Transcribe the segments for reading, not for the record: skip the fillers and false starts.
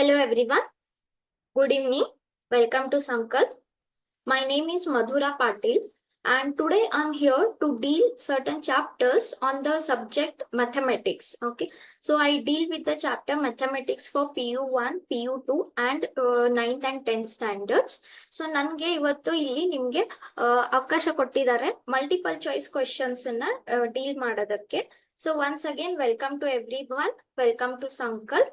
Hello everyone. Good evening. Welcome to Sankalp. My name is Madhura Patil and today I'm here to deal certain chapters on the subject mathematics. Okay. So I deal with the chapter mathematics for PU1, PU2 and 9th and 10th standards. So ನನಗೆ ಇವತ್ತು ಇಲ್ಲಿ ನಿಮಗೆ ಅವಕಾಶ ಕೊಟ್ಟಿದ್ದಾರೆ multiple choice questions ಅನ್ನ deal ಮಾಡೋದಕ್ಕೆ. So once again welcome to everyone. Welcome to Sankalp.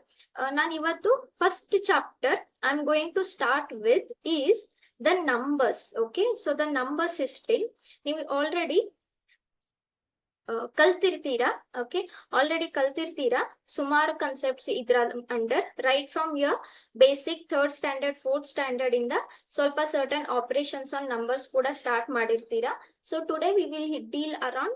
ನಾನು ಇವತ್ತು first chapter I am going to start with is the numbers. Okay, so the number system ನೀವು ಆಲ್ರೆಡಿ ಕಲ್ತಿರ್ತೀರಾ. ಓಕೆ, ಆಲ್ರೆಡಿ ಕಲ್ತಿರ್ತೀರಾ ಸುಮಾರು concepts ಇದ್ರ under right from your basic 3rd standard 4th standard ಇಂದ ಸ್ವಲ್ಪ certain operations on numbers ಕೂಡ start ಮಾಡಿರ್ತೀರಾ. So today we will deal around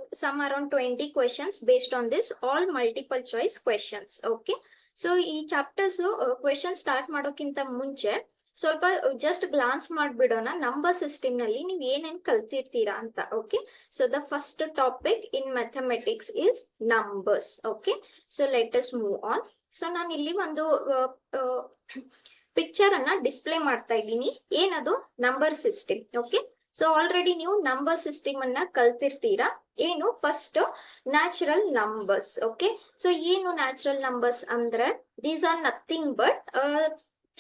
20 questions based on this, all multiple choice questions. Okay, so ಈ chapters question start ಮಾಡೋಕ್ಕಿಂತ ಮುಂಚೆ ಸ್ವಲ್ಪ just glance ಮಾಡ್ಬಿಡೋಣ number system ನಲ್ಲಿ ನೀವು ಏನೇನ್ ಕಲ್ತಿರ್ತೀರಾ ಅಂತ. Okay, so the first topic in mathematics is numbers. Okay, so let us move on. So ನಾನು ಇಲ್ಲಿ ಒಂದು ಪಿಕ್ಚರ್ ಅನ್ನ ಡಿಸ್ಪ್ಲೇ ಮಾಡ್ತಾ ಇದ್ದೀನಿ. ಏನದು? Number system. Okay, so already ನೀವು ನಂಬರ್ ಸಿಸ್ಟಮ್ ಅನ್ನ ಕಲ್ತಿರ್ತೀರಾ. ಏನು? First natural numbers. Okay, so ಏನು ನ್ಯಾಚುರಲ್ ನಂಬರ್ಸ್ ಅಂದ್ರೆ these are nothing but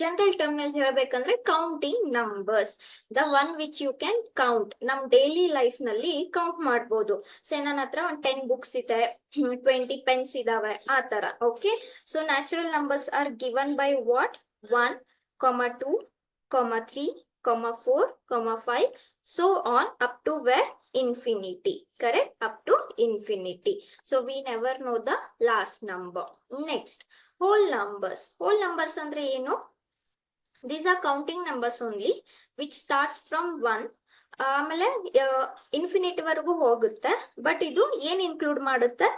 general term ನಲ್ಲಿ ಹೇಳ್ಬೇಕಂದ್ರೆ counting numbers, the one which you can count. ನಮ್ ಡೈಲಿ ಲೈಫ್ ನಲ್ಲಿ ಕೌಂಟ್ ಮಾಡ್ಬೋದು. ಸೊ ನನ್ನ ಹತ್ರ ಒಂದು 10 ಬುಕ್ಸ್ ಇದೆ, 20 ಪೆನ್ಸ್ ಇದಾವೆ, ಆ ತರ. Okay, so natural numbers are given by what? 1, 2, 3, 4, 5, so on up to where? Infinity. Correct? Up to infinity. So we never know the last number. Next, whole numbers. Whole numbers andre enu? These are counting numbers only which starts from 1 ಆಮೇಲೆ infinity ವರೆಗೂ ಹೋಗುತ್ತೆ. But ಇದು ಏನ್ include ಮಾಡುತ್ತೆ?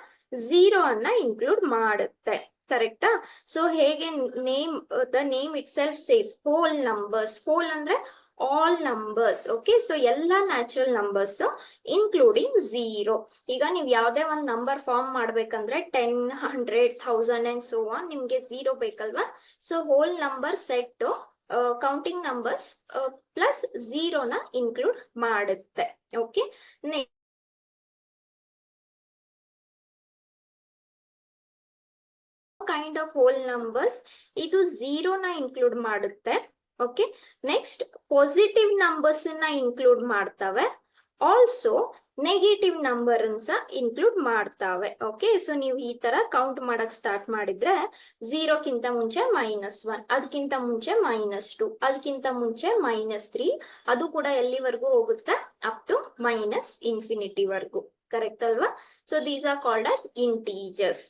0 ಅನ್ನ include ಮಾಡುತ್ತೆ. ಕರೆಕ್ಟಾ? So ಹೇಗೆ name, the name itself says whole numbers. Whole ಅಂದ್ರೆ ಆಲ್ ನಂಬರ್ಸ್. ಓಕೆ, ಸೊ ಎಲ್ಲಾ ನ್ಯಾಚುರಲ್ ನಂಬರ್ಸ್ ಇನ್ಕ್ಲೂಡಿಂಗ್ 0. ಈಗ ನೀವು ಯಾವ್ದೇ ಒಂದ್ ನಂಬರ್ ಫಾರ್ಮ್ ಮಾಡ್ಬೇಕಂದ್ರೆ 10, 100, 1000 ಅಂಡ್ ಸೋ ಆನ್, ನಿಮ್ಗೆ 0 ಬೇಕಲ್ವಾ? So whole number set counting numbers plus 0 ನ ಇನ್ಕ್ಲೂಡ್ ಮಾಡುತ್ತೆ. Okay, kind of whole numbers ಇದು 0 ನ ಇನ್ಕ್ಲೂಡ್ ಮಾಡುತ್ತೆ. ಓಕೆ, ನೆಕ್ಸ್ಟ್ ಪಾಸಿಟಿವ್ ನಂಬರ್ಸ್ ನ ಇನ್ಕ್ಲೂಡ್ ಮಾಡ್ತವೆ. ಆಲ್ಸೋ ನೆಗೆಟಿವ್ ನಂಬರ್ ಸಹ ಇನ್ಕ್ಲೂಡ್ ಮಾಡ್ತಾವೆ. ಓಕೆ, ಸೊ ನೀವು ಈ ತರ ಕೌಂಟ್ ಮಾಡಕ್ ಸ್ಟಾರ್ಟ್ ಮಾಡಿದ್ರೆ 0ಕ್ಕಿಂತ ಮುಂಚೆ -1, ಅದಕ್ಕಿಂತ ಮುಂಚೆ -2, ಅದಕ್ಕಿಂತ ಮುಂಚೆ -3, ಅದು ಕೂಡ ಎಲ್ಲಿವರೆಗೂ ಹೋಗುತ್ತೆ? ಅಪ್ ಟು -ಇನ್ಫಿನಿಟಿ ವರ್ಗೂ. ಕರೆಕ್ಟ್ ಅಲ್ವಾ? So these are called as integers.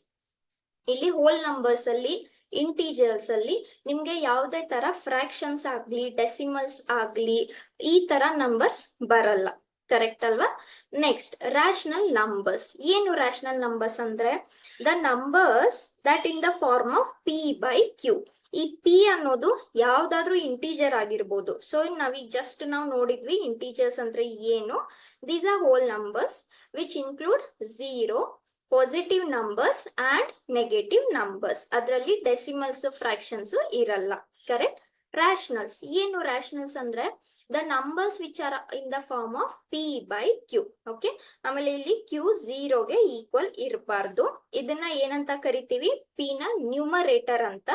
ಇಲ್ಲಿ ಹೋಲ್ ನಂಬರ್ಸ್ ಅಲ್ಲಿ, ಇಂಟೀಜರ್ಸ್ ಅಲ್ಲಿ ನಿಮ್ಗೆ ಯಾವುದೇ ತರ ಫ್ರಾಕ್ಷನ್ಸ್ ಆಗ್ಲಿ, ಡೆಸಿಮಲ್ಸ್ ಆಗ್ಲಿ, ಈ ತರ ನಂಬರ್ಸ್ ಬರಲ್ಲ. ಕರೆಕ್ಟ್ ಅಲ್ವಾ? Next, rational numbers. ಏನು ರ್ಯಾಷನಲ್ ನಂಬರ್ಸ್ ಅಂದ್ರೆ the numbers that in the form of p/q. ಈ p ಅನ್ನೋದು ಯಾವ್ದಾದ್ರು ಇಂಟೀಜರ್ ಆಗಿರ್ಬೋದು. ಸೊ ನಾವೀಗ ಜಸ್ಟ್ ನಾವು ನೋಡಿದ್ವಿ ಇಂಟೀಜರ್ಸ್ ಅಂದ್ರೆ ಏನು. These are whole numbers which include 0, positive numbers and negative numbers. ಅದರಲ್ಲಿ ಡೆಸಿಮಲ್ಸ್, ಫ್ರಾಕ್ಷನ್ಸ್ ಇರಲ್ಲ. ಕರೆಕ್ಟ್? ರ್ಯಾಷನಲ್ಸ್. ಏನು ರ್ಯಾಷನಲ್ಸ್ ಅಂದ್ರೆ the numbers which are in the form of p/q. Okay, ಆಮೇಲೆ ಇಲ್ಲಿ q 0ಗೆ ಈಕ್ವಲ್ ಇರಬಾರ್ದು. ಇದನ್ನ ಏನಂತ ಕರಿತೀವಿ? p ನ ನ್ಯೂಮರೇಟರ್ ಅಂತ,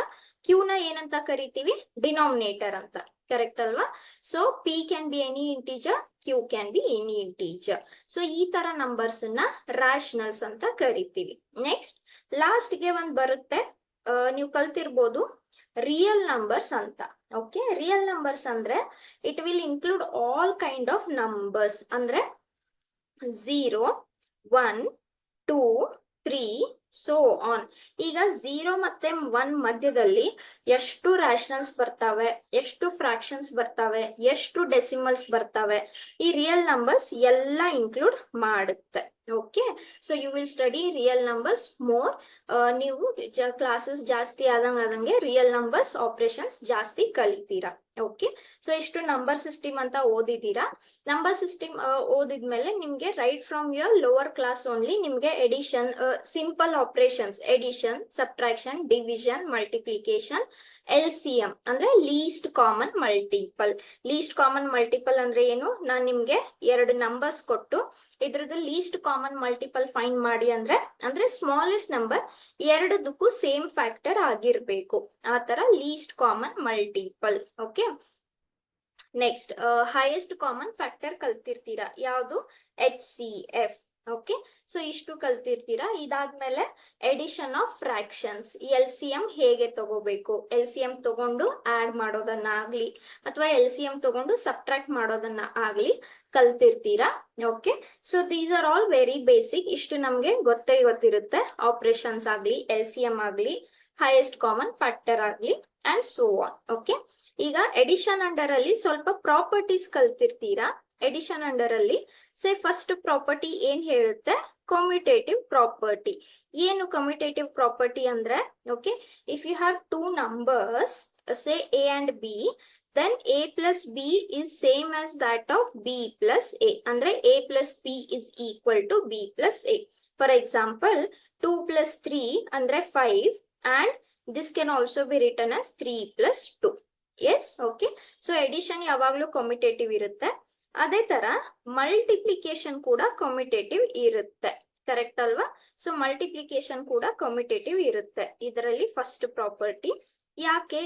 q ನ ಏನಂತ ಕರಿತೀವಿ? ಡಿನಾಮಿನೇಟರ್ ಅಂತ. ಕರೆಕ್ಟ್ ಅಲ್ವಾ? So p can be any integer, q can be any integer. So ಈ ತರ ನಂಬರ್ಸ್ ನ ರ್ಯಾಷನಲ್ಸ್ ಅಂತ ಕರಿತೀವಿ. ನೆಕ್ಸ್ಟ್, ಲಾಸ್ಟ್ ಗೆ ಒಂದ್ ಬರುತ್ತೆ, ನೀವು ಕಲ್ತಿರ್ಬೋದು, ರಿಯಲ್ ನಂಬರ್ಸ್ ಅಂತ. ಓಕೆ, ರಿಯಲ್ ನಂಬರ್ಸ್ ಅಂದ್ರೆ it will include all kind of numbers. ಅಂದ್ರೆ 0, 1, 2, 3, ಸೋ ಆನ್. ಈಗ 0 ಮತ್ತೆ 1 ಮಧ್ಯದಲ್ಲಿ ಎಷ್ಟು ರ್ಯಾಷನಲ್ಸ್ ಬರ್ತಾವೆ, ಎಷ್ಟು ಫ್ರಾಕ್ಷನ್ಸ್ ಬರ್ತಾವೆ, ಎಷ್ಟು ಡೆಸಿಮಲ್ಸ್ ಬರ್ತಾವೆ, ಈ ರಿಯಲ್ ನಂಬರ್ಸ್ ಎಲ್ಲ ಇನ್ಕ್ಲೂಡ್ ಮಾಡುತ್ತೆ. Okay, so you will study real numbers more. ನೀವು ಕ್ಲಾಸಸ್ ಜಾಸ್ತಿ ಆದಂಗೆ ರಿಯಲ್ ನಂಬರ್ಸ್ ಆಪರೇಷನ್ಸ್ ಜಾಸ್ತಿ ಕಲಿತೀರಾ. ಓಕೆ, ಸೊ ಇಷ್ಟು ನಂಬರ್ ಸಿಸ್ಟಮ್ ಅಂತ ಓದಿದೀರಾ. ನಂಬರ್ ಸಿಸ್ಟಮ್ ಓದಿದ್ಮೇಲೆ ನಿಮ್ಗೆ right from your lower class only ನಿಮ್ಗೆ addition, simple operations, addition, subtraction, division, multiplication, LCM ಅಂದ್ರೆ least common multiple. Least common multiple ಅಂದ್ರೆ ಏನು? ನಾನ್ ನಿಮ್ಗೆ ಎರಡು ನಂಬರ್ಸ್ ಕೊಟ್ಟು ಇದ್ರದ್ದು ಲೀಸ್ಟ್ ಕಾಮನ್ ಮಲ್ಟಿಪಲ್ ಫೈಂಡ್ ಮಾಡಿ ಅಂದ್ರೆ ಸ್ಮಾಲೆಸ್ಟ್ ನಂಬರ್ ಎರಡದಕ್ಕೂ ಸೇಮ್ ಫ್ಯಾಕ್ಟರ್ ಆಗಿರ್ಬೇಕು, ಆ ತರ least common multiple. Okay, next highest common factor ಕಲ್ತಿರ್ತೀರಾ, ಯಾವುದು? HCF. ಓಕೆ, ಸೊ ಇಷ್ಟು ಕಲ್ತಿರ್ತೀರಾ. ಇದಾದ್ಮೇಲೆ ಎಡಿಷನ್ ಆಫ್ ಫ್ರಾಕ್ಷನ್ಸ್, LCM ಹೇಗೆ ತಗೋಬೇಕು, LCM ತಗೊಂಡು ಆಡ್ ಮಾಡೋದನ್ನಾಗ್ಲಿ ಅಥವಾ LCM ತಗೊಂಡು ಸಬ್ಟ್ರಾಕ್ಟ್ ಮಾಡೋದನ್ನ ಆಗ್ಲಿ ಕಲ್ತಿರ್ತೀರಾ. Okay, so these are all very basic. ಇಷ್ಟು ನಮ್ಗೆ ಗೊತ್ತಿರುತ್ತೆ. ಆಪರೇಷನ್ಸ್ ಆಗ್ಲಿ, LCM ಆಗ್ಲಿ, ಹೈಯೆಸ್ಟ್ ಕಾಮನ್ ಫ್ಯಾಕ್ಟರ್ ಆಗ್ಲಿ ಅಂಡ್ ಸೋ ಆನ್. ಓಕೆ, ಈಗ ಎಡಿಷನ್ ಅಂಡರ್ ಅಲ್ಲಿ ಸ್ವಲ್ಪ ಪ್ರಾಪರ್ಟೀಸ್ ಕಲ್ತಿರ್ತೀರಾ. ಎಡಿಷನ್ ಅಂಡರ್ ಅಲ್ಲಿ ಫಸ್ಟ್ ಪ್ರಾಪರ್ಟಿ ಏನ್ ಹೇಳುತ್ತೆ? Commutative property. ಏನು ಕಮ್ಯುಟೇಟಿವ್ ಪ್ರಾಪರ್ಟಿ ಅಂದ್ರೆ, okay, if you have two numbers say A and B, then A plus B is same as that of B plus A. ಅಂದ್ರೆ A plus B is equal to B plus A. For example, 2 plus 3 ಅಂದ್ರೆ 5 and this can also be written as 3 plus 2. Yes, okay. So addition ಯಾವಾಗ್ಲೂ commutative ಇರುತ್ತೆ. ಅದೇ ತರ multiplication ಕೂಡ commutative ಇರುತ್ತೆ, correct ಅಲ್ವಾ? So multiplication ಕೂಡ ಕಮ್ಯುಟೇಟಿವ್ ಇರುತ್ತೆ. ಇದರಲ್ಲಿ ಫಸ್ಟ್ ಪ್ರಾಪರ್ಟಿ ಯಾಕೆ,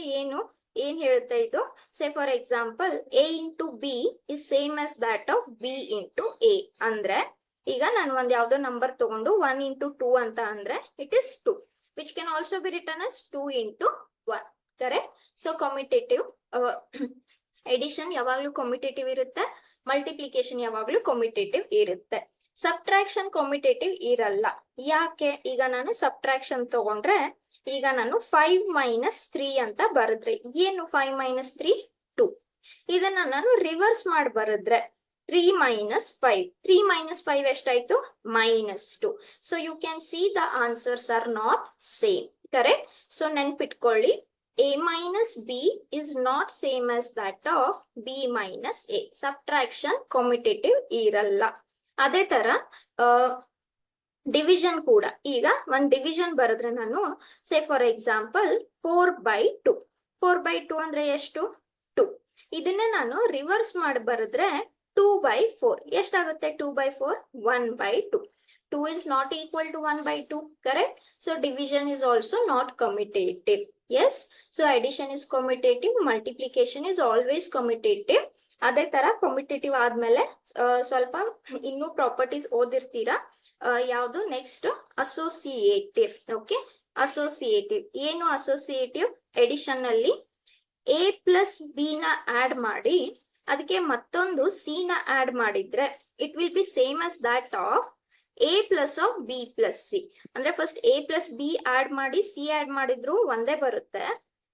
ಏನ್ ಹೇಳುತ್ತೆ ಇದು? Say for example A into B is same as that of B into A. ಅಂದ್ರೆ ಈಗ ನಾನು ಒಂದ್ ಯಾವ್ದೋ ನಂಬರ್ ತಗೊಂಡು 1 into 2 ಅಂತ ಅಂದ್ರೆ it is 2, which can also be written as 2 into 1. Correct? So commutative addition ಯಾವಾಗ್ಲೂ ಕಮ್ಯುಟೇಟಿವ್ ಇರುತ್ತೆ, ಮಲ್ಟಿಪ್ಲಿಕೇಶನ್ ಯಾವಾಗ್ಲೂ ಕಮ್ಯುಟೇಟಿವ್ ಇರುತ್ತೆ. ಸಬ್ಟ್ರಾಕ್ಷನ್ ಕಮ್ಯುಟೇಟಿವ್ ಇರಲ್ಲ. ಯಾಕೆ? ಈಗ ನಾನು ಸಬ್ಟ್ರಾಕ್ಷನ್ ತಗೊಂಡ್ರೆ, ಈಗ ನಾನು 5 minus 3 ಅಂತ ಬರೆದ್ರೆ, ಏನು 5 minus 3? 2. ಇದನ್ನ ನಾನು ರಿವರ್ಸ್ ಮಾಡಿ ಬರೆದ್ರೆ 3 minus 5. 3 minus 5 ಎಷ್ಟಾಯ್ತು? -2. So you can see the answers are not same. Correct? So ನೆನ್ಪಿಟ್ಕೊಳ್ಳಿ, A minus B is not same as that of B minus A. Subtraction commutative ಇರಲ್ಲ. ಅದೇ ತರ ಡಿವಿಷನ್ ಕೂಡ, ಈಗ ಒಂದ್ ಡಿವಿಷನ್ ಬರೆದ್ರೆ ನಾನು ಸೇ ಫಾರ್ ಎಕ್ಸಾಂಪಲ್ 4/2. 4/2 ಅಂದ್ರೆ ಎಷ್ಟು? 2. ಇದನ್ನೇ ನಾನು ರಿವರ್ಸ್ ಮಾಡಿ ಬರೆದ್ರೆ 2/4. ಎಷ್ಟಾಗುತ್ತೆ? 2/4? 1/2. 2 is not equal to 1/2. Correct? So division is also not commutative. Yes, so addition is commutative, multiplication is always commutative. ಅದೇ ತರ ಕಮ್ಯುಟೇಟಿವ್ ಆದ್ಮೇಲೆ ಸ್ವಲ್ಪ ಇನ್ನೂ ಪ್ರಾಪರ್ಟೀಸ್ ಓದಿರ್ತೀರಾ. ಯಾವುದು? Next associative. ಓಕೆ, ಅಸೋಸಿಯೇಟಿವ್ ಏನು? ಅಸೋಸಿಯೇಟಿವ್ ಎಡಿಷನ್ ಅಲ್ಲಿ A ಪ್ಲಸ್ B ನ ಆಡ್ ಮಾಡಿ ಅದಕ್ಕೆ ಮತ್ತೊಂದು C ನ ಆಡ್ ಮಾಡಿದ್ರೆ it will be same as that of A plus of B plus C. ಅಂದ್ರೆ first A plus B add ಮಾಡಿ C ಆಡ್ ಮಾಡಿದ್ರು ಒಂದೇ ಬರುತ್ತೆ,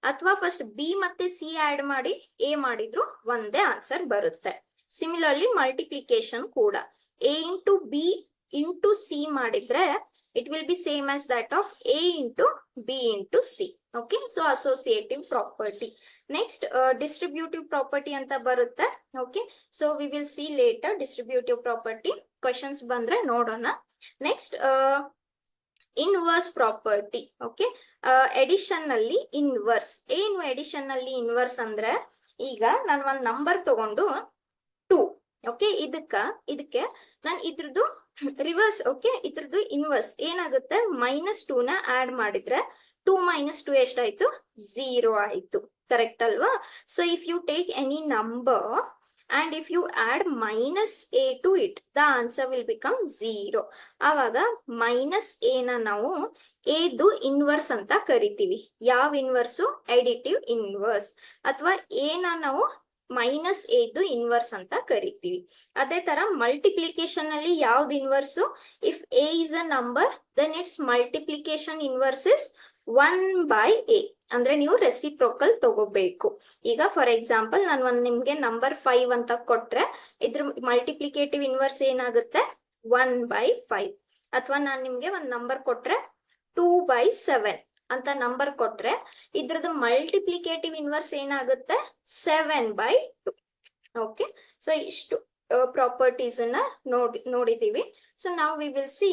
ಅಥವಾ ಫಸ್ಟ್ B ಮತ್ತೆ C ಆಡ್ ಮಾಡಿ A ಮಾಡಿದ್ರು ಒಂದೇ ಆನ್ಸರ್ ಬರುತ್ತೆ. ಸಿಮಿಲರ್ಲಿ ಮಲ್ಟಿಪ್ಲಿಕೇಶನ್ ಕೂಡ A into B into C ಮಾಡಿದ್ರೆ it will be same as that of A into B into C. Okay, so associative property. Next distributive property ಅಂತ ಬರುತ್ತೆ. Okay, so we will see later distributive property. Questions ಬಂದ್ರೆ ನೋಡೋಣ. Next inverse property. Okay, addition ನಲ್ಲಿ inverse ಏನು? Addition ನಲ್ಲಿ inverse ಅಂದ್ರೆ, ಈಗ ನಾನು ಒಂದ್ ನಂಬರ್ ತಗೊಂಡು 2. ಓಕೆ, ಇದಕ್ಕೆ ನಾನು ಇದ್ರದ್ದು ರಿವರ್ಸ್, ಓಕೆ, ಇದ್ರದ್ದು ಇನ್ವರ್ಸ್ ಏನಾಗುತ್ತೆ? -2 ನ ಆಡ್ ಮಾಡಿದ್ರೆ 2 minus 2 ಎಷ್ಟಾಯ್ತು? 0 ಆಯ್ತು. ಕರೆಕ್ಟ್ ಅಲ್ವಾ? So if you take any number and if you add -a to it, the answer will become 0. ಆವಾಗ -a ನ ನಾವು a ದು ಇನ್ವರ್ಸ್ ಅಂತ ಕರಿತೀವಿ. ಯಾವ ಇನ್ವರ್ಸು? Additive inverse. ಅಥವಾ a ನ ನಾವು -a ದು ಇನ್ವರ್ಸ್ ಅಂತ ಕರಿತೀವಿ. ಅದೇ ತರ ಮಲ್ಟಿಪ್ಲಿಕೇಶನ್ ಅಲ್ಲಿ ಯಾವ್ದು inverse? If a is a number, then its multiplication inverse is 1/a. ಅಂದ್ರೆ ನೀವು ರೆಸಿಪ್ರೋಕಲ್ ತಗೋಬೇಕು. ಈಗ ಫಾರ್ ಎಕ್ಸಾಂಪಲ್ ನಾನು ನಿಮ್ಗೆ ನಂಬರ್ 5 ಅಂತ ಕೊಟ್ರೆ ಇದ್ರ ಮಲ್ಟಿಪ್ಲಿಕೇಟಿವ್ ಇನ್ವರ್ಸ್ ಏನಾಗುತ್ತೆ? 1/5 ಅಥವಾ ನಾನು ನಿಮ್ಗೆ ಒಂದು ನಂಬರ್ ಕೊಟ್ರೆ 2/7 ಅಂತ ನಂಬರ್ ಕೊಟ್ರೆ ಇದ್ರದ್ದು ಮಲ್ಟಿಪ್ಲಿಕೇಟಿವ್ ಇನ್ವರ್ಸ್ ಏನಾಗುತ್ತೆ 7/2. ಓಕೆ, ಸೊ ಇಷ್ಟು ಪ್ರಾಪರ್ಟೀಸ್ ಅನ್ನ ನೋಡಿದೀವಿ. ಸೊ ನಾವು we will see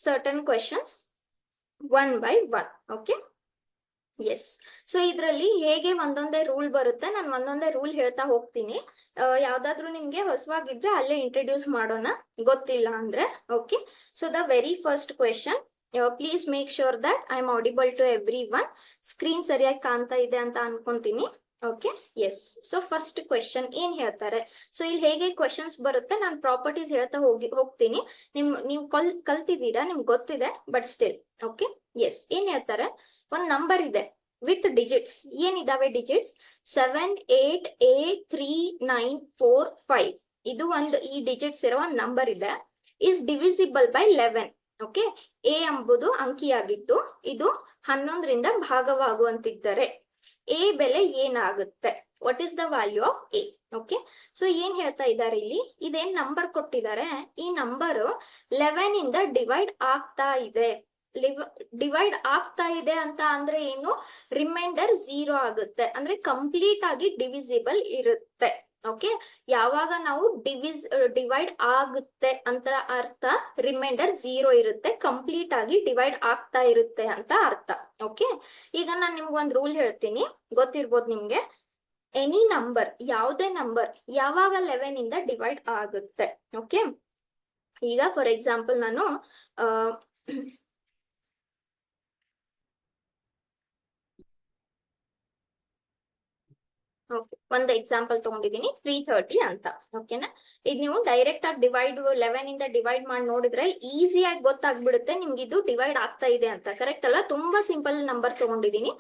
certain questions 1/1. Okay, yes. So ಇದ್ರಲ್ಲಿ ಹೇಗೆ ಒಂದೊಂದೇ ರೂಲ್ ಬರುತ್ತೆ, ನಾನು ಒಂದೊಂದೇ ರೂಲ್ ಹೇಳ್ತಾ ಹೋಗ್ತೀನಿ. ಯಾವ್ದಾದ್ರು ನಿಮ್ಗೆ ಹೊಸವಾಗಿದ್ರೆ ಅಲ್ಲೇ ಇಂಟ್ರೊಡ್ಯೂಸ್ ಮಾಡೋಣ, ಗೊತ್ತಿಲ್ಲ ಅಂದ್ರೆ. Okay, so the very first question, please make sure that I am audible to everyone. Screen ಸರಿಯಾಗಿ ಕಾಣ್ತಾ ಇದೆ ಅಂತ ಅನ್ಕೊಂತೀನಿ. Okay, yes. So first question ಏನ್ ಹೇಳ್ತಾರೆ, ಸೊ ಇಲ್ಲಿ ಹೇಗೆ ಕ್ವೆಶನ್ಸ್ ಬರುತ್ತೆ, ನಾನು ಪ್ರಾಪರ್ಟೀಸ್ ಹೇಳ್ತಾ ಹೋಗ್ತೀನಿ. ನೀವು ಕಲ್ತಿದ್ದೀರಾ, ನಿಮ್ಗೆ ಗೊತ್ತಿದೆ, ಬಟ್ ಸ್ಟಿಲ್. Okay, S. ಏನ್ ಹೇಳ್ತಾರೆ, ಒಂದ್ ನಂಬರ್ ಇದೆ ವಿತ್ ಡಿಜಿಟ್ಸ್. ಏನಿದಾವೆ ಡಿಜಿಟ್ಸ್? 7, 8, 8, 3, 9, 4, 5. ಇದು ಒಂದು ಈ ಡಿಜಿಟ್ಸ್ ಇರೋ ಒಂದು ನಂಬರ್ ಇದೆ. Is divisible by 11. Okay, A ಎಂಬುದು ಅಂಕಿಯಾಗಿದ್ದು ಇದು 11ರಿಂದ ಭಾಗವಾಗುವಂತಿದ್ದರೆ ಎ ಬೆಲೆ ಏನಾಗುತ್ತೆ? What is the value of A? Okay, so ಏನ್ ಹೇಳ್ತಾ ಇದ್ದಾರೆ ಇಲ್ಲಿ, ಇದೇನ್ ನಂಬರ್ ಕೊಟ್ಟಿದ್ದಾರೆ, ಈ ನಂಬರ್ 11 ಇಂದ ಡಿವೈಡ್ ಆಗ್ತಾ ಇದೆ. ಡಿವೈಡ್ ಆಗ್ತಾ ಇದೆ ಅಂತ ಅಂದ್ರೆ ಏನು? ರಿಮೈಂಡರ್ 0 ಆಗುತ್ತೆ, ಅಂದ್ರೆ ಕಂಪ್ಲೀಟ್ ಆಗಿ ಡಿವಿಸಿಬಲ್ ಇರುತ್ತೆ. ಓಕೆ, ಯಾವಾಗ ನಾವು ಡಿವೈಡ್ ಆಗುತ್ತೆ ಅಂತ ಅರ್ಥ ರಿಮೈಂಡರ್ 0 ಇರುತ್ತೆ, ಕಂಪ್ಲೀಟ್ ಆಗಿ ಡಿವೈಡ್ ಆಗ್ತಾ ಇರುತ್ತೆ ಅಂತ ಅರ್ಥ. ಓಕೆ, ಈಗ ನಾನು ನಿಮ್ಗೊಂದು ರೂಲ್ ಹೇಳ್ತೀನಿ, ಗೊತ್ತಿರ್ಬೋದು ನಿಮ್ಗೆ. ಎನಿ ನಂಬರ್, ಯಾವುದೇ ನಂಬರ್ ಯಾವಾಗ 11 ಇಂದ ಡಿವೈಡ್ ಆಗುತ್ತೆ? ಓಕೆ, ಈಗ ಫಾರ್ ಎಕ್ಸಾಂಪಲ್ ನಾನು ಒಂದು ಎಕ್ಸಾಂಪಲ್ ತಗೊಂಡಿದ್ದೀನಿ 330 ಅಂತ. ಓಕೆನಾ, ಈಗ ನೀವು ಡೈರೆಕ್ಟ್ ಆಗಿ ಡಿವೈಡ್ 11 ಇಂದ ಡಿವೈಡ್ ಮಾಡಿ ನೋಡಿದ್ರೆ ಈಸಿಯಾಗಿ ಗೊತ್ತಾಗ್ಬಿಡುತ್ತೆ ನಿಮ್ಗೆ ಇದು ಡಿವೈಡ್ ಆಗ್ತಾ ಇದೆ ಅಂತ. ಕರೆಕ್ಟ್ ಅಲ್ಲ? ತುಂಬಾ ಸಿಂಪಲ್ ನಂಬರ್ ತಗೊಂಡಿದ್ದೀನಿ,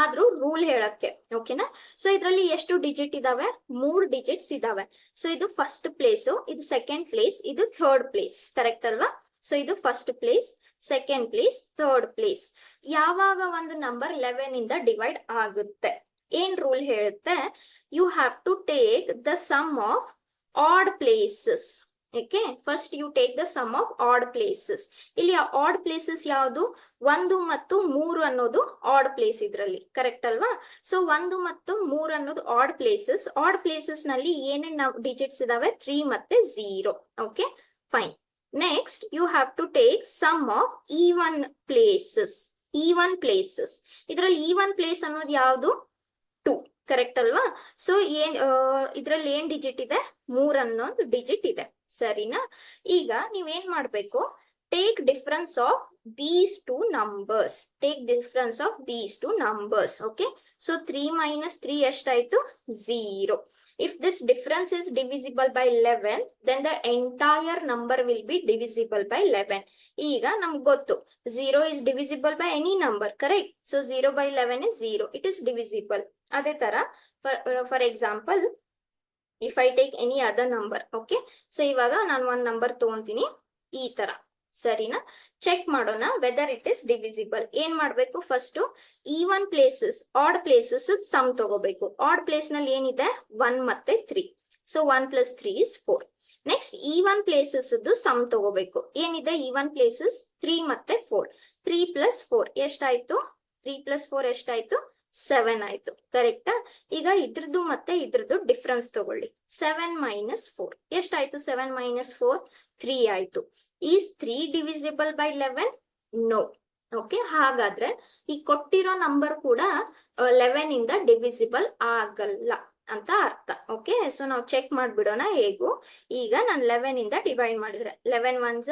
ಆದ್ರೂ ರೂಲ್ ಹೇಳಕ್ಕೆ. ಓಕೆನಾ, ಸೊ ಇದ್ರಲ್ಲಿ ಎಷ್ಟು ಡಿಜಿಟ್ ಇದಾವೆ? 3 ಡಿಜಿಟ್ಸ್ ಇದಾವೆ. ಸೊ ಇದು ಫಸ್ಟ್ ಪ್ಲೇಸ್, ಇದು ಸೆಕೆಂಡ್ ಪ್ಲೇಸ್, ಇದು ಥರ್ಡ್ ಪ್ಲೇಸ್. ಕರೆಕ್ಟ್ ಅಲ್ವಾ? ಸೊ ಇದು first place, second place, third place. ಯಾವಾಗ ಒಂದು ನಂಬರ್ 11 ಇಂದ ಡಿವೈಡ್ ಆಗುತ್ತೆ, ಏನ್ ರೂಲ್ ಹೇಳುತ್ತೆ? You have to take the sum of odd places. Okay, first you take the sum of odd places. ಇಲ್ಲಿ odd places ಯಾವುದು? 1 ಮತ್ತು 3 ಅನ್ನೋದು ಆಡ್ ಪ್ಲೇಸ್ ಇದ್ರಲ್ಲಿ. ಕರೆಕ್ಟ್ ಅಲ್ವಾ? ಸೊ 1 ಮತ್ತು 3 ಅನ್ನೋದು ಆಡ್ ಪ್ಲೇಸಸ್. ಆಡ್ ಪ್ಲೇಸಸ್ ನಲ್ಲಿ ಏನೇನ್ ಡಿಜಿಟ್ಸ್ ಇದಾವೆ? 3 ಮತ್ತೆ 0. Okay, fine. Next you have to take sum of even places. Even places ಇದ್ರಲ್ಲಿ ಈವನ್ ಪ್ಲೇಸ್ ಅನ್ನೋದು ಯಾವುದು? 2. ಕರೆಕ್ಟ್ ಅಲ್ವಾ? ಸೊ ಇದ್ರಲ್ಲಿ ಏನ್ ಡಿಜಿಟ್ ಇದೆ? 3 ಅನ್ನೋದು ಡಿಜಿಟ್ ಇದೆ. ಸರಿನಾ? ಈಗ ನೀವೇನ್ ಮಾಡ್ಬೇಕು? Take difference of these 2 numbers. Take difference of these 2 numbers. Okay, so 3 minus 3 ಎಷ್ಟಾಯ್ತು? 0. If this difference is divisible by 11, then the entire number will be divisible by 11. ಈಗ ನಮ್ಗೆ ಗೊತ್ತು 0 is divisible by any number, correct? So 0 by 11 is 0. It is divisible. ಅದೇ ತರ for example, if I take any other number, okay? So ಇವಾಗ ನಾನು ಒಂದು number ತಗೊಂತೀನಿ ಈ ತರ. ಸರಿನಾ? ಚೆಕ್ ಮಾಡೋಣ ವೆದರ್ ಇಟ್ ಇಸ್ ಡಿವಿಸಿಬಲ್. ಏನ್ ಮಾಡ್ಬೇಕು? First even places, odd places sum ತಗೋಬೇಕು. ಆಡ್ ಪ್ಲೇಸ್ ನಲ್ಲಿ ಏನಿದೆ? 1 ಮತ್ತೆ 3. So 1 plus 3 is 4. Next even places sum ತಗೋಬೇಕು. ಏನಿದೆ ಈವನ್ ಪ್ಲೇಸಸ್? 3 ಮತ್ತೆ 4. 3 plus 4 ಎಷ್ಟಾಯ್ತು? 3 plus 4 ಎಷ್ಟಾಯ್ತು? 7 ಆಯ್ತು. ಕರೆಕ್ಟಾ? ಈಗ ಇದ್ರದ್ದು ಮತ್ತೆ ಇದ್ರದ್ದು ಡಿಫ್ರೆನ್ಸ್ ತಗೊಳ್ಳಿ. 7 minus 4 ಎಷ್ಟಾಯ್ತು? 7 minus 4 3 ಆಯ್ತು. Is 3 divisible by 11? No. Okay, ಹಾಗಾದ್ರೆ ಈ ಕೊಟ್ಟಿರೋ ನಂಬರ್ ಕೂಡ 11 ಇಂದ ಡಿವಿಸಿಬಲ್ ಆಗಲ್ಲ ಅಂತ ಅರ್ಥ. ಓಕೆ, ಸೊ ನಾವು ಚೆಕ್ ಮಾಡ್ಬಿಡೋಣ ಹೇಗೂ. ಈಗ ನಾನು 11 ಇಂದ ಡಿವೈಡ್ ಮಾಡಿದ್ರೆ 11 1s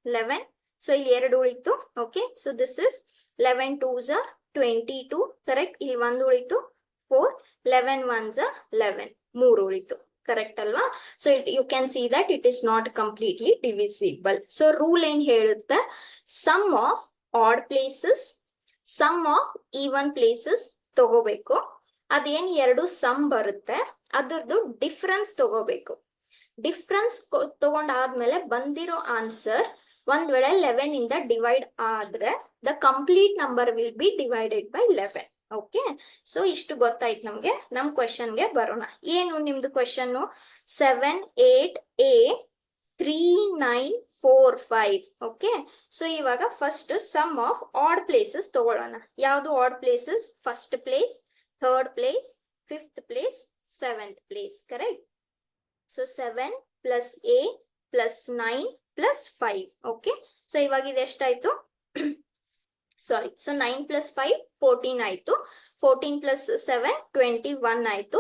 11. ಸೊ ಇಲ್ಲಿ 2 ಉಳಿತು. Okay, so this is 11 2s 22. Correct? ಇಲ್ಲಿ 1 ಉಳಿತು 4. 11 1s 11. 3 ಉಳಿತು. ಕರೆಕ್ಟ್ ಅಲ್ವಾ? So you can see that it is not completely divisible. So rule ಏನ್ ಹೇಳುತ್ತೆ? Sum of odd places, sum of even places ತಗೋಬೇಕು. ಅದೇನ್ 2 ಸಮ್ ಬರುತ್ತೆ ಅದರದ್ದು ಡಿಫ್ರೆನ್ಸ್ ತಗೋಬೇಕು. ಡಿಫ್ರೆನ್ಸ್ ತಗೊಂಡಾದ್ಮೇಲೆ ಬಂದಿರೋ ಆನ್ಸರ್ ಒಂದ್ ವೇಳೆ 11 ಇಂದ ಡಿವೈಡ್ ಆದ್ರೆ the complete number will be divided by 11. Okay, so ಇಷ್ಟು ಗೊತ್ತಾಯ್ತು ನಮ್ಗೆ. ನಮ್ ಕ್ವೆಶನ್ಗೆ ಬರೋಣ. ಏನು ನಿಮ್ದು ಕ್ವೆಶನ್? 7 8 a 3 9 4 5. ಓಕೆ, ಸೊ ಇವಾಗ first sum of odd places ತಗೊಳ್ಳೋಣ. ಯಾವುದು odd places? First place, third place, fifth place, seventh place. Correct. So 7 plus a plus 9 plus 5. Okay, so ಇವಾಗ ಇದು ಎಷ್ಟಾಯ್ತು? ಸಾರಿ, ಸೊ 9 ಪ್ಲಸ್ 5 14 ಆಯ್ತು. 14 ಪ್ಲಸ್ 7 21 ಆಯ್ತು.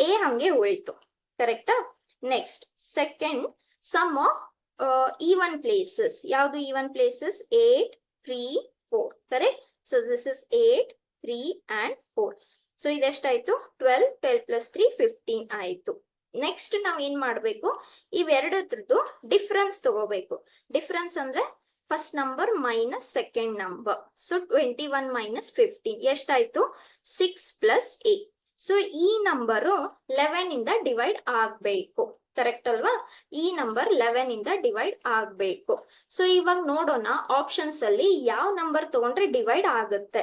a ಹಂಗೆ ಉಳಿತು. ಕರೆಕ್ಟಾ? Next second sum of even places. ಯಾವುದು even places? 8 3 4. Correct. So this is 8 3 and 4. So ಇದೆಷ್ಟಾಯ್ತು? 12 12 ಪ್ಲಸ್ 3 15 ಆಯ್ತು. ನೆಕ್ಸ್ಟ್ ನಾವ್ ಏನ್ ಮಾಡ್ಬೇಕು? ಇವೆರಡರದ್ದು ಡಿಫ್ರೆನ್ಸ್ ತಗೋಬೇಕು. ಡಿಫ್ರೆನ್ಸ್ ಅಂದ್ರೆ first number minus second number. So 21 minus 15 ಎಷ್ಟಾಯ್ತು? 6 ಪ್ಲಸ್ 8. ಸೊ ಈ ನಂಬರು 11 ಇಂದ ಡಿವೈಡ್ ಆಗ್ಬೇಕು. ಕರೆಕ್ಟ್ ಅಲ್ವಾ? ಈ ನಂಬರ್ 11 ಇಂದ ಡಿವೈಡ್ ಆಗ್ಬೇಕು. ಸೊ ಇವಾಗ ನೋಡೋಣ ಆಪ್ಷನ್ಸ್ ಅಲ್ಲಿ ಯಾವ ನಂಬರ್ ತಗೊಂಡ್ರೆ ಡಿವೈಡ್ ಆಗುತ್ತೆ.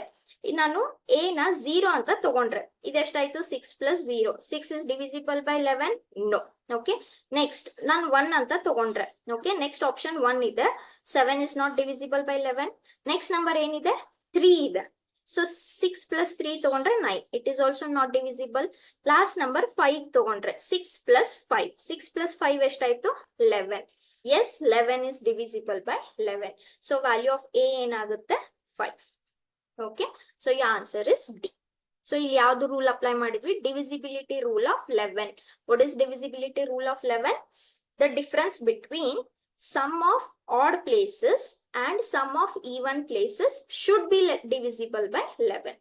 ನಾನು a ನ 0 ಅಂತ ತಗೊಂಡ್ರೆ ಇದೆಷ್ಟಾಯ್ತು? 6 plus 0. 6 is divisible by 11? No. Okay, next ನಾನು 1 ಅಂತ ತಗೊಂಡ್ರೆ, ಓಕೆ, ನೆಕ್ಸ್ಟ್ ಆಪ್ಷನ್ 1 ಇದೆ. 7 is not divisible by 11. Next number ಏನಿದೆ? 3 ಇದೆ. ಸೊ 6 ಪ್ಲಸ್ 3 ತಗೊಂಡ್ರೆ 9. It is also not divisible. Last number 5 ತಗೊಂಡ್ರೆ 6 ಪ್ಲಸ್ 5. 6 ಪ್ಲಸ್ 5 ಎಷ್ಟಾಯ್ತು? 11. Yes, 11 is divisible by 11. So value of a ಏನಾಗುತ್ತೆ? 5. Okay, so your answer is D. So ಇಲ್ಲಿ ಯಾವ್ದು rule apply ಮಾಡಿದ್ವಿ? Divisibility rule of 11. What is divisibility rule of 11? The difference between sum of odd places and sum of even places should be divisible by 11.